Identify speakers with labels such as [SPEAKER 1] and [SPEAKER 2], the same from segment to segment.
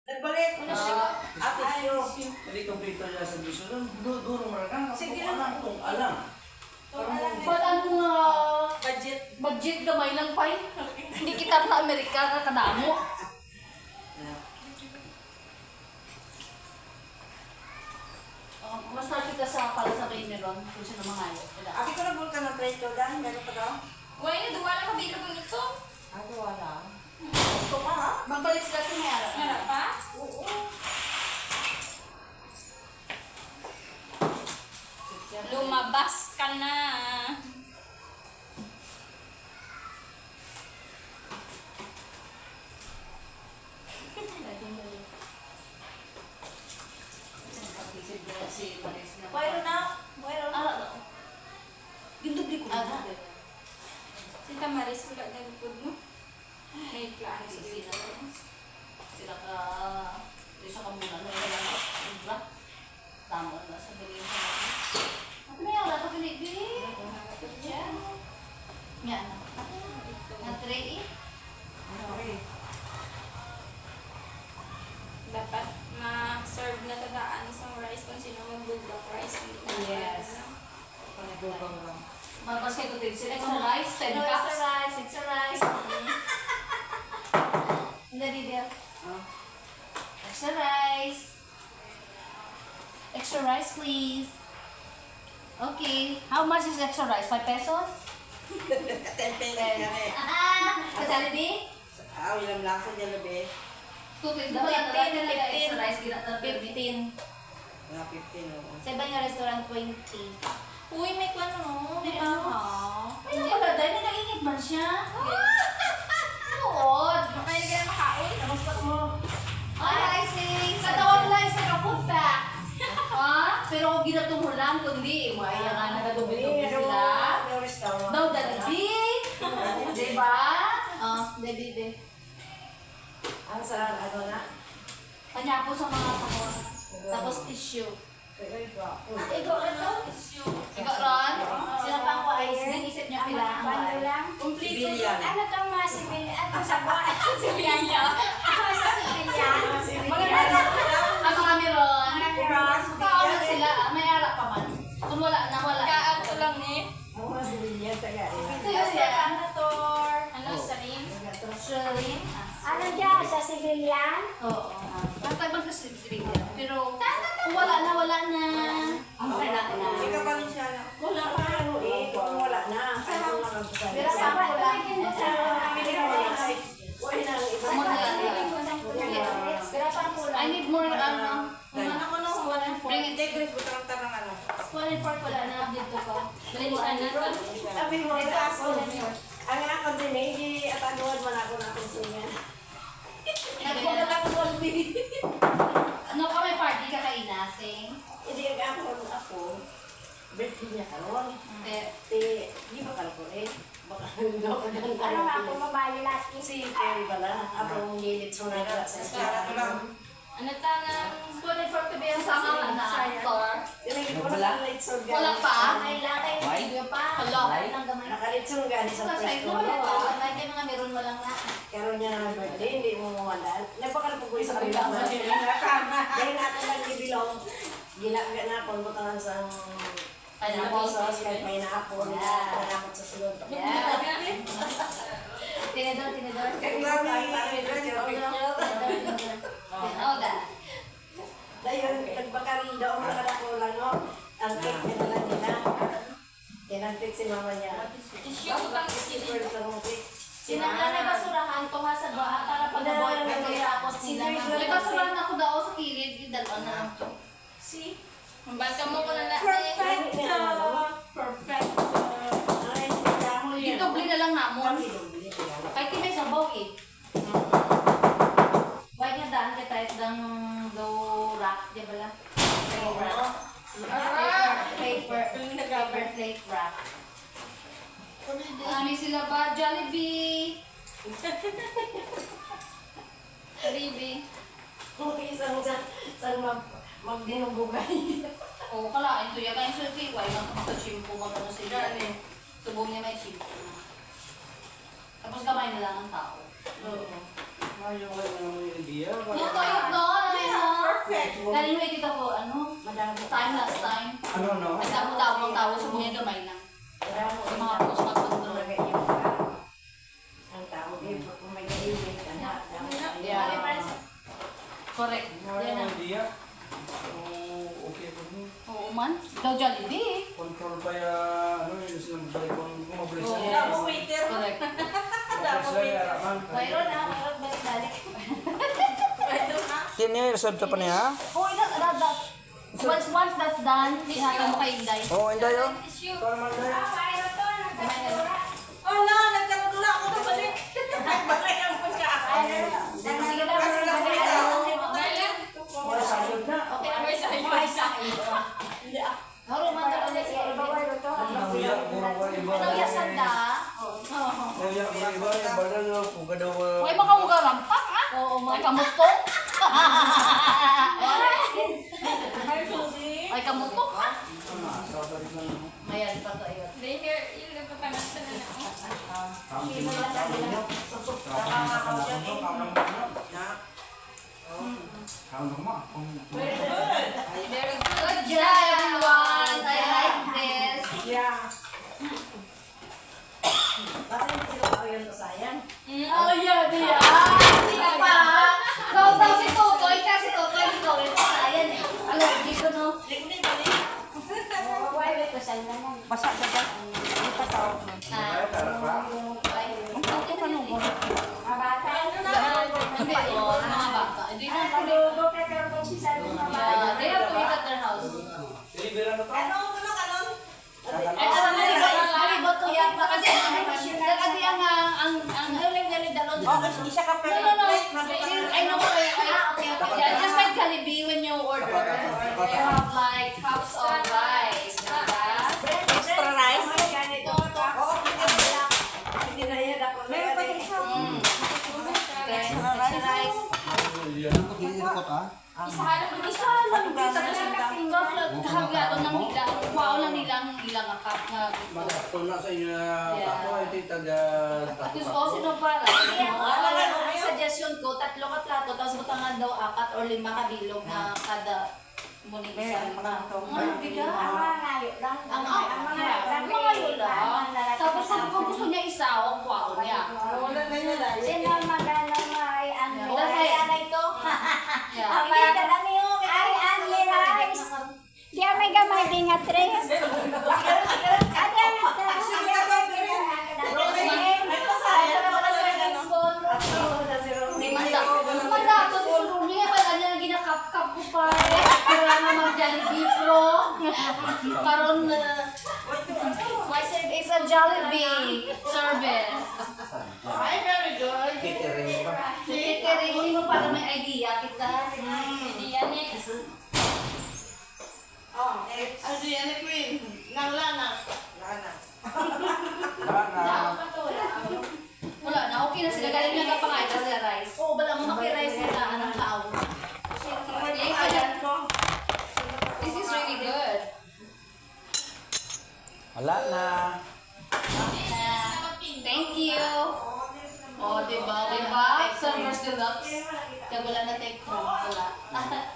[SPEAKER 1] Nagbalik mo na siya. Ate siyo.
[SPEAKER 2] Hindi kompleto niya sa gusto. Duro mo rin.
[SPEAKER 1] Sige
[SPEAKER 2] Kung
[SPEAKER 1] lang.
[SPEAKER 2] kung alam.
[SPEAKER 3] Ba't mo
[SPEAKER 1] Budget.
[SPEAKER 3] budget gamay lang pa eh. Hindi kita na Amerika ka kadamo. Mas kita sa para sa Cameron kung sino mangayo.
[SPEAKER 1] Abi ko na bulkan ng trade ko dahil meron pa daw.
[SPEAKER 4] Why na duwa lang kabilo ko nito?
[SPEAKER 1] Ano wala. Gusto pa ha?
[SPEAKER 3] Magbalik sila sa mayara.
[SPEAKER 4] Nga pa?
[SPEAKER 1] Oo.
[SPEAKER 4] Lumabas ka na.
[SPEAKER 1] Mayroon na. Mayroon na. Gindubli ko na.
[SPEAKER 4] Sita Maris, wala na lipod mo. May plano sa sila.
[SPEAKER 3] Sila ka isa ka muna no wala na ubra. Tama na sa dali sa. Ano may wala pa pinigili? Yan. Na tray.
[SPEAKER 1] Okay.
[SPEAKER 4] Dapat ma-serve na tagaan isang rice kung sino mag-bulldog rice. Hindi na
[SPEAKER 3] Yes.
[SPEAKER 1] Panagubang lang.
[SPEAKER 3] Magpasay ko din sila sa rice, 10 cups.
[SPEAKER 1] Extra rice.
[SPEAKER 3] Hindi dia. Extra rice. Extra rice, please. Okay. How much is extra rice? 5 pesos?
[SPEAKER 1] Katempel na yan eh.
[SPEAKER 3] Kasali di?
[SPEAKER 1] Ah, ilang lasa niya labi.
[SPEAKER 3] 2 pesos. Dapat na extra rice. Gina na
[SPEAKER 4] 15.
[SPEAKER 1] Mga 15 o.
[SPEAKER 4] Sa iba yung restaurant, 20. Uy, may kwano, no? May ano?
[SPEAKER 3] Ay, wala dahil may naingit man siya. Tuod.
[SPEAKER 4] Kaya na kaya makaon.
[SPEAKER 1] Kamusta mo?
[SPEAKER 3] Ay, sis. Katawan lang sa kapunta. Ha? Pero kung ginatong mo lang, kundi, maya nga nagadubi-dubi sila.
[SPEAKER 1] May restaurant.
[SPEAKER 3] Daw dalabi. Diba? Debe.
[SPEAKER 1] Ang sa ano na?
[SPEAKER 3] Kanya po sa mga kamon. Tapos tissue.
[SPEAKER 4] Ikaw, ano?
[SPEAKER 3] Ikaw ron? Sila pang ko ay naisip niya pila.
[SPEAKER 4] Bando lang.
[SPEAKER 1] Complete.
[SPEAKER 4] Ano kang mga sibilyan? Ano sa buwan? Sibilyan. Ano sa sibilyan?
[SPEAKER 3] Ang mga meron.
[SPEAKER 4] Mga meron.
[SPEAKER 3] Kaawag sila. May alak pa man. Kung wala na, wala.
[SPEAKER 4] Kaan ko lang eh.
[SPEAKER 1] Mga sibilyan taga
[SPEAKER 3] Ito
[SPEAKER 1] eh.
[SPEAKER 3] yun siya.
[SPEAKER 4] Ano, salim?
[SPEAKER 3] Shirley.
[SPEAKER 4] Ano dyan? Sa sibilyan?
[SPEAKER 3] Oo. Matagman ko sa Biblia. Pero kung wala na, wala na. Wala na.
[SPEAKER 1] Sika pa rin siya na. Wala pa ano eh. Kung wala na. Ano na magpapalala.
[SPEAKER 3] Pero sa ako wala.
[SPEAKER 1] Uy, na ang iba.
[SPEAKER 4] Pero pang kulang.
[SPEAKER 3] I need more, ano.
[SPEAKER 1] Ano ko no? Bring it. Take grip. Butang tarang ano.
[SPEAKER 3] Small and pork wala na. Dito ko.
[SPEAKER 4] Balikan na to.
[SPEAKER 1] Sabi mo sa ako. Ang ako din eh. Hindi at anuan man ako na kung sinyan.
[SPEAKER 3] Nagpulat ako walbi. Ano ka may party ka kay Nasing?
[SPEAKER 1] Hindi ako. Birthday niya karon.
[SPEAKER 3] Hindi.
[SPEAKER 1] Di ba kalko eh. Baka hindi ako ganun
[SPEAKER 4] Ano ako babae last
[SPEAKER 1] Si Perry pala. Ako ang nilit sa naga sa eskwela.
[SPEAKER 4] Ano tanang?
[SPEAKER 3] Small and pork to be ang sama na actor.
[SPEAKER 1] Tinigil ko na sa litsog.
[SPEAKER 3] Wala pa?
[SPEAKER 4] Ay lakay
[SPEAKER 2] Why?
[SPEAKER 4] video pa.
[SPEAKER 3] Hala.
[SPEAKER 4] Ay nang gamay.
[SPEAKER 1] Nakalitsog gani sa
[SPEAKER 3] Sa size
[SPEAKER 1] presko.
[SPEAKER 3] mo wala. Like yung mga meron mo lang na.
[SPEAKER 1] Karon niya na birthday, hindi mo mawala. Nagpakalapag ko sa kabila. Dahil natin lang ibilong. Gilaga na pang butangan sa
[SPEAKER 3] Pineapple
[SPEAKER 1] sauce, kahit may naapon. Nanakot sa sulod.
[SPEAKER 3] Yeah. Tinidor. Tinidor.
[SPEAKER 1] Dayon, nagbakari daw ang mga ko lang, no? Ang cake niya na lang nila. Tinantik si mama niya.
[SPEAKER 4] Tissue ko pang
[SPEAKER 1] Super sa mga cake.
[SPEAKER 3] Sinanglan na basurahan to ha sa baa para pag-avoid na tapos nila. May basurahan ako daw sa kilid. Dalawa na lang to.
[SPEAKER 4] See? Mabasa mo ko na lahat
[SPEAKER 3] Perfect.
[SPEAKER 1] Ay, hindi ako yan.
[SPEAKER 3] Dito bli na lang namon.
[SPEAKER 1] Kami doon, bili ko yan.
[SPEAKER 3] Kahit may sabaw eh. Why nga daan ka tayo ng do wrap, di ba lang? Paper plate wrap. Kami sila ba? Jollibee!
[SPEAKER 4] Baby.
[SPEAKER 1] Kung isang magdinubugay.
[SPEAKER 3] Oo, kalain to. Yan kayo sa kiway. Magpapachimpo ka pa na sila. Subong niya may chimpo. Tapos kamay na lang ang tao.
[SPEAKER 1] Oo.
[SPEAKER 2] Ayaw ko yung idea.
[SPEAKER 3] Yung toyo, no? Kanino ay kita ko, ano, time last time.
[SPEAKER 2] Ano, no?
[SPEAKER 3] Ay, damo-damo ang tao sa mga gamay lang. Yung mga puso mag-control.
[SPEAKER 1] Ang tao din, kung may galimit ka na.
[SPEAKER 3] Yeah. Correct. Yan ang.
[SPEAKER 2] Hindi yan. So, okay po mo.
[SPEAKER 3] Oo man. Ikaw Jollibee.
[SPEAKER 2] Control pa ya, ano yun, sila magbalik kung mabilis
[SPEAKER 3] Oo.
[SPEAKER 2] na.
[SPEAKER 3] Correct.
[SPEAKER 2] Mabilis na yan, araman.
[SPEAKER 3] Mayroon balik-balik.
[SPEAKER 2] Yan niya, reserve ka pa niya?
[SPEAKER 3] Oh, that. Once that's done, tinatang mo kay Inday.
[SPEAKER 2] Oo, hindi yun.
[SPEAKER 4] Tissue.
[SPEAKER 2] Ito naman na
[SPEAKER 1] Oh no, nagkaroon ako na balik. Balik ang pagkain.
[SPEAKER 3] Sige daw.
[SPEAKER 2] Wala sayod na.
[SPEAKER 3] Okay na ba sa'yo?
[SPEAKER 1] Hindi ah.
[SPEAKER 3] Haro man ka ulit sa
[SPEAKER 2] Nauyak, mura iba.
[SPEAKER 3] Ano yasan da?
[SPEAKER 2] Nauyak, mura iba. Yung bala na, puga daw.
[SPEAKER 3] May makamuga rampak ha? Oo, may kamutok. Ay kamutok ha? Ayan, pato yun.
[SPEAKER 4] They hear yung nagpapanasa na na.
[SPEAKER 3] Very good job, everyone. I like this.
[SPEAKER 1] Yeah. Bakit hindi sila ako yun sayang?
[SPEAKER 3] Oh, yeah, diya. Diya pa. Daw si Totoy, kasi Totoy, ikaw rin sa ayan eh. Allergy ko, no?
[SPEAKER 1] Basa ka ba? Hindi pa tao.
[SPEAKER 3] Hindi, oh, mga bata. Hindi na pa rin. Yeah, they have to eat at their house. Ay, alam mo, halibot to yan. Kasi, kasi ang galing-galing dalon.
[SPEAKER 1] Isa ka
[SPEAKER 3] No, no, no. I know. Yeah, just like Jollibee when you order, they have like cups of rice.
[SPEAKER 1] extra rice. Oo, hindi na yan ako. Meron pa din siya.
[SPEAKER 3] Extra rice. Isa lang dito. Kahagado ng nila. Wow lang nilang ilang akap na gusto.
[SPEAKER 2] Kung nasa inyo na tapo, ito yung taga
[SPEAKER 3] Gusto ko sino para. Ang suggestion ko, 3 ka plato, tapos butangan daw 4 or 5 ka bilog na kada muning isa. Ang bigat. Ang mga yun lang. Tapos kung gusto niya isa, o wow niya.
[SPEAKER 1] Wala na yun ah.
[SPEAKER 3] Karon it's a Jollibee service. Ay, very good.
[SPEAKER 2] catering pa.
[SPEAKER 3] Catering mo para may idea kita.
[SPEAKER 4] Idea next.
[SPEAKER 1] Ano yan eh, Queen? Lana.
[SPEAKER 3] Wala na, okay na sila. Galing lang kapangay kasi rice. Oo, bala mo maki-rice nila anong tao. This is really good.
[SPEAKER 2] Wala na.
[SPEAKER 3] Thank you. Oh, diba? Servers deluxe. Kaya wala na take home. Wala.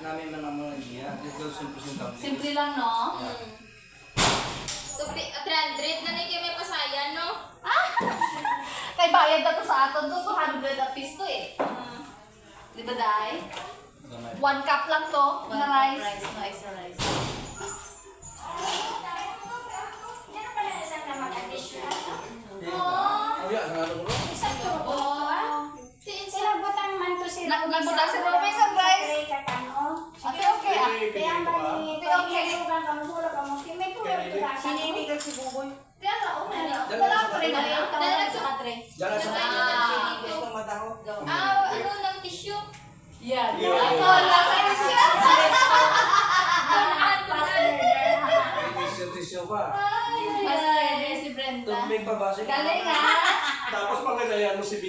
[SPEAKER 2] Namin man ang mga niya. Ito simple.
[SPEAKER 3] Simple lang, no?
[SPEAKER 4] So, 300 na kayo may pasaya, no?
[SPEAKER 3] Kay bayad na to sa aton to, 200 a piece to eh. Di ba, Day? 1 cup lang to, na rice. No extra rice.
[SPEAKER 2] Oh, yeah, nga lang bro.
[SPEAKER 3] Nagbuta si Robin sa rice. Okay, okay.
[SPEAKER 1] Sinini ka si Buboy.
[SPEAKER 3] Wala pa rin.
[SPEAKER 2] Dala sa
[SPEAKER 1] Gusto madaho.
[SPEAKER 4] Ano ng tissue?
[SPEAKER 3] Yeah.
[SPEAKER 2] Yeah.
[SPEAKER 3] Wala pa rin siya.
[SPEAKER 2] Tisyo pa.
[SPEAKER 3] Master si Brenda.
[SPEAKER 2] Tubig pa ba siya?
[SPEAKER 3] Galing ha.
[SPEAKER 5] Tapos pagkadayan mo si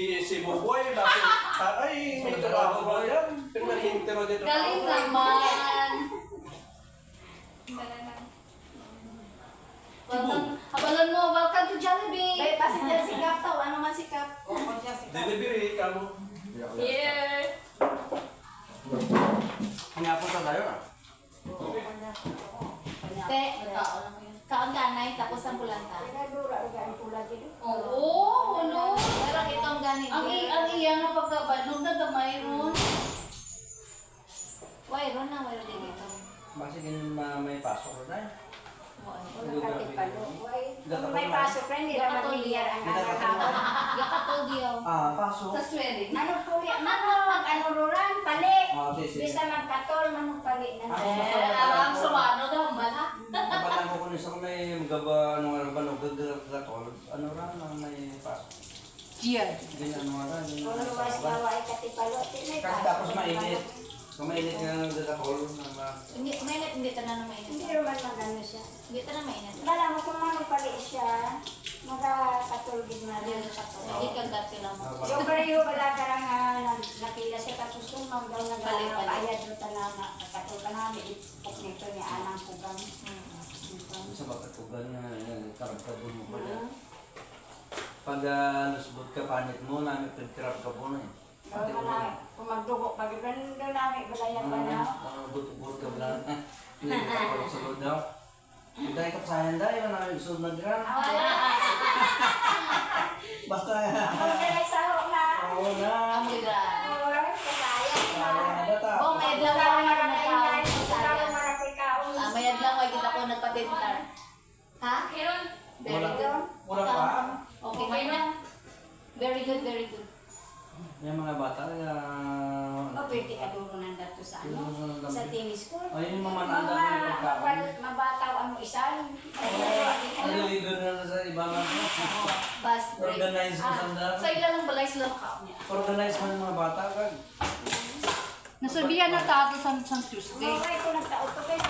[SPEAKER 5] Buboy, bakit? Ay, may trabaho ba yan? Pero nag-intero dito.
[SPEAKER 3] Galing naman. Abalan mo, welcome to Jollibee.
[SPEAKER 5] Delivery ka mo.
[SPEAKER 4] Here.
[SPEAKER 2] Hangapon sa tayo na.
[SPEAKER 3] Te, kaon ganay, tapos ang pulanta.
[SPEAKER 1] Pinadura ang pula dito.
[SPEAKER 3] Oo, no. Pero itong ganito. Ang iya nga pagkabanog na gamay ron. Wayron na, wayron din ito.
[SPEAKER 2] Basi ganun may pasok ko tayo.
[SPEAKER 1] May pasok rin, hindi naman bigyan ang anak.
[SPEAKER 3] Yakatol diyo.
[SPEAKER 2] Pasok.
[SPEAKER 3] Sa swearing.
[SPEAKER 1] Ano po yan? Ano ruran? Pali.
[SPEAKER 2] Sige.
[SPEAKER 1] Bisa magkatol, manong pali na.
[SPEAKER 3] Ang sumano daw, bala.
[SPEAKER 2] Kapalan ko kung isa ko may magaba, ano ba, gagatol. Ano ra, may pasok.
[SPEAKER 3] Diyan.
[SPEAKER 2] Ganyan, ano ra.
[SPEAKER 1] Kung luwas gawa ay katipalo, may
[SPEAKER 2] Kasi
[SPEAKER 1] pasok.
[SPEAKER 2] tapos mainit. Kung mainit nga gagatol,
[SPEAKER 3] Hindi, mainit, hindi tanan na mainit.
[SPEAKER 1] Hindi naman magano siya.
[SPEAKER 3] Hindi tanan mainit.
[SPEAKER 1] Bala mo kung manong pali siya, magkatol gid na rin.
[SPEAKER 3] Hindi kagat sila mo.
[SPEAKER 1] Yung pareho wala ka lang nakila siya tapos yung daw
[SPEAKER 3] Pali-pali.
[SPEAKER 1] nagpapayad do tanama katol ka namin ipok nito ni anang kugang.
[SPEAKER 2] sa bakatugan na karagkabon mo pala. Pag lusbot ka panit mo, namin pagkarap ka po na eh.
[SPEAKER 1] Kung magdugo, pag gano'n namin, balayan pa na.
[SPEAKER 2] Buto-buto ka ba na? Hindi ka pa sa loob daw. Hindi tayo kapasayan dahil wala namin gusto na gram. Basta.
[SPEAKER 1] Kung nagsaho na,
[SPEAKER 2] Oo na.
[SPEAKER 3] Ang bigat.
[SPEAKER 1] or kasayang na.
[SPEAKER 2] Bata.
[SPEAKER 3] Oh, may adlaw
[SPEAKER 1] Ikaw
[SPEAKER 3] ako
[SPEAKER 1] marakaingan, ikaw
[SPEAKER 3] nagkaon.
[SPEAKER 1] marapikaon.
[SPEAKER 3] May adlaw ay kita ko nagpatentar. Ha?
[SPEAKER 4] Meron.
[SPEAKER 3] Very good.
[SPEAKER 2] Wala pa.
[SPEAKER 3] Okay, may na. Very good, very good.
[SPEAKER 2] Yung mga bata,
[SPEAKER 1] O, pwede ka duro ng dato sa ano? Sa tennis court.
[SPEAKER 2] Ayun, mamananda na yung pagkaon.
[SPEAKER 1] Mabataw ang isan.
[SPEAKER 2] Ano yung gano'n sa ibang ano?
[SPEAKER 3] Bas, break.
[SPEAKER 2] Organize mo sanda.
[SPEAKER 3] Sa ilang balay sila makaon niya.
[SPEAKER 2] Organize mo yung mga bata kag.
[SPEAKER 6] Nasabihan na tato sa Tuesday.
[SPEAKER 1] Okay, kung nagtaot ko kayo,